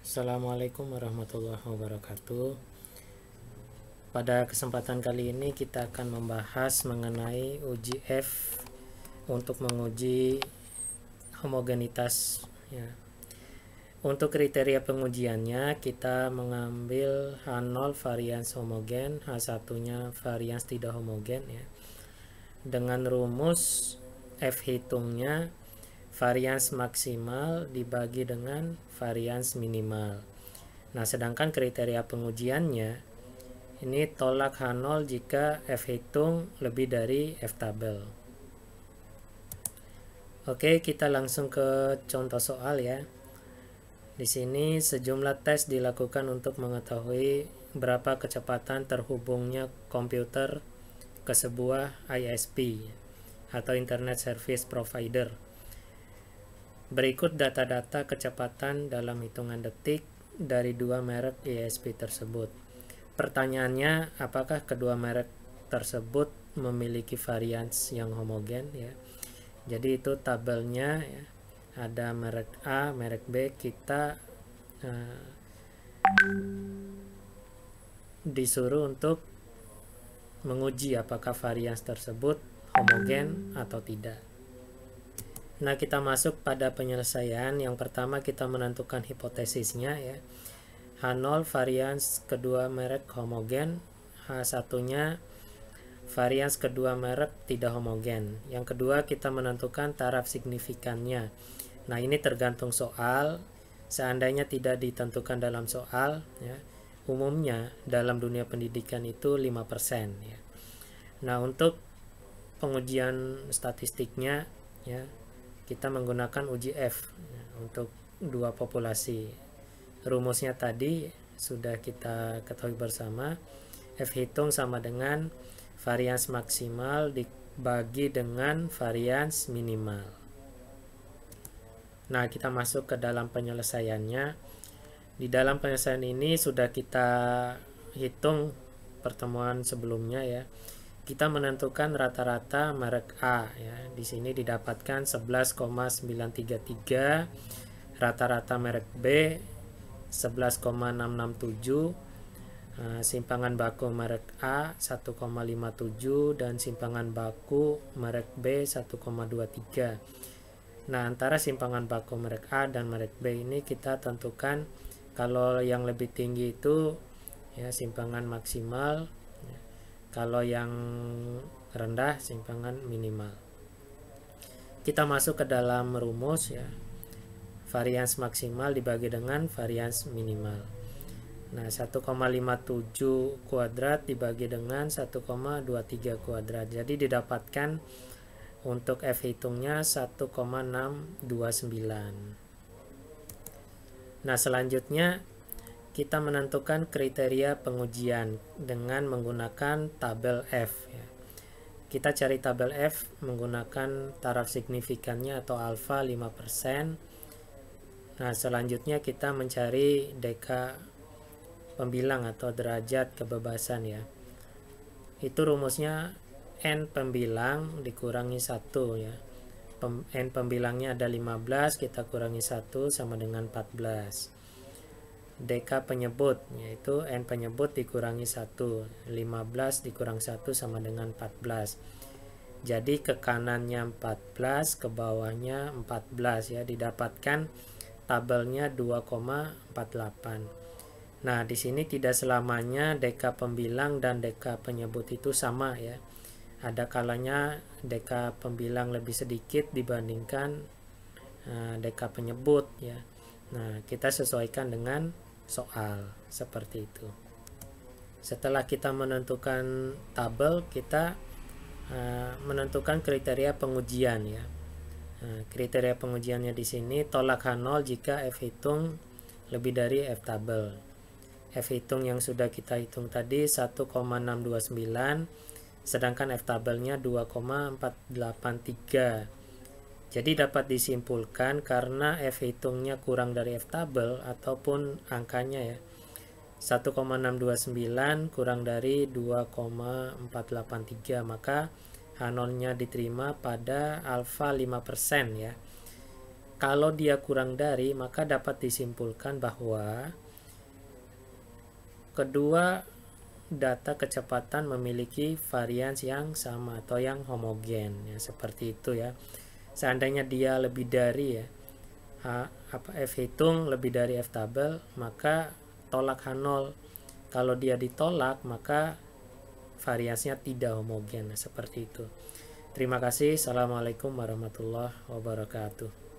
Assalamualaikum warahmatullahi wabarakatuh. Pada kesempatan kali ini kita akan membahas mengenai uji F untuk menguji homogenitas ya. Untuk kriteria pengujiannya kita mengambil H0 varians homogen, H1-nya varians tidak homogen ya. Dengan rumus F hitungnya varians maksimal dibagi dengan varians minimal. Nah, sedangkan kriteria pengujiannya ini tolak H0 jika F hitung lebih dari F tabel. Oke, kita langsung ke contoh soal ya. Di sini sejumlah tes dilakukan untuk mengetahui berapa kecepatan terhubungnya komputer ke sebuah ISP atau Internet Service Provider. Berikut data-data kecepatan dalam hitungan detik dari dua merek ISP tersebut. Pertanyaannya, apakah kedua merek tersebut memiliki varians yang homogen ya. Jadi itu tabelnya ya. Ada merek A, merek B, kita disuruh untuk menguji apakah varians tersebut homogen atau tidak. Nah, kita masuk pada penyelesaian. Yang pertama kita menentukan hipotesisnya ya. H0 varians kedua merek homogen, H1-nya varians kedua merek tidak homogen. Yang kedua kita menentukan taraf signifikannya. Nah, ini tergantung soal. Seandainya tidak ditentukan dalam soal ya, umumnya dalam dunia pendidikan itu 5% ya. Nah, untuk pengujian statistiknya ya, kita menggunakan uji F ya, untuk dua populasi. Rumusnya tadi sudah kita ketahui bersama. F hitung sama dengan varians maksimal dibagi dengan varians minimal. Nah, kita masuk ke dalam penyelesaiannya. Di dalam penyelesaian ini sudah kita hitung pertemuan sebelumnya ya. Kita menentukan rata-rata merek A ya. Di sini didapatkan 11,933, rata-rata merek B 11,667, simpangan baku merek A 1,57 dan simpangan baku merek B 1,23. Nah, antara simpangan baku merek A dan merek B ini kita tentukan kalau yang lebih tinggi itu ya simpangan maksimal, kalau yang rendah simpangan minimal. Kita masuk ke dalam rumus ya. Varians maksimal dibagi dengan varians minimal. Nah, 1,57 kuadrat dibagi dengan 1,23 kuadrat. Jadi didapatkan untuk F hitungnya 1,629. Nah, selanjutnya kita menentukan kriteria pengujian dengan menggunakan tabel F ya. Kita cari tabel F menggunakan taraf signifikannya atau alfa 5%. Nah, selanjutnya kita mencari deka pembilang atau derajat kebebasan ya. Itu rumusnya N pembilang dikurangi 1 ya. N pembilangnya ada 15, kita kurangi 1 sama dengan 14. Deka penyebut yaitu N penyebut dikurangi 1, 15 dikurang 1 sama dengan 14. Jadi ke kanannya 14, ke bawahnya 14 ya, didapatkan tabelnya 2,48. Nah, di sini tidak selamanya deka pembilang dan deka penyebut itu sama ya. Ada kalanya deka pembilang lebih sedikit dibandingkan deka penyebut ya. Nah, kita sesuaikan dengan soal seperti itu. Setelah kita menentukan tabel, kita menentukan kriteria pengujian ya. Kriteria pengujiannya di sini tolak H0 jika F hitung lebih dari F tabel. F hitung yang sudah kita hitung tadi 1,629, sedangkan F tabelnya 2,483. Jadi dapat disimpulkan karena F hitungnya kurang dari F tabel ataupun angkanya ya 1,629 kurang dari 2,483, maka H0-nya diterima pada alfa 5% ya. Kalau dia kurang dari, maka dapat disimpulkan bahwa kedua data kecepatan memiliki varians yang sama atau yang homogen, ya, seperti itu ya. Seandainya dia lebih dari ya F hitung lebih dari F tabel, maka tolak H0. Kalau dia ditolak, maka variasinya tidak homogen. Nah, seperti itu. Terima kasih. Assalamualaikum warahmatullahi wabarakatuh.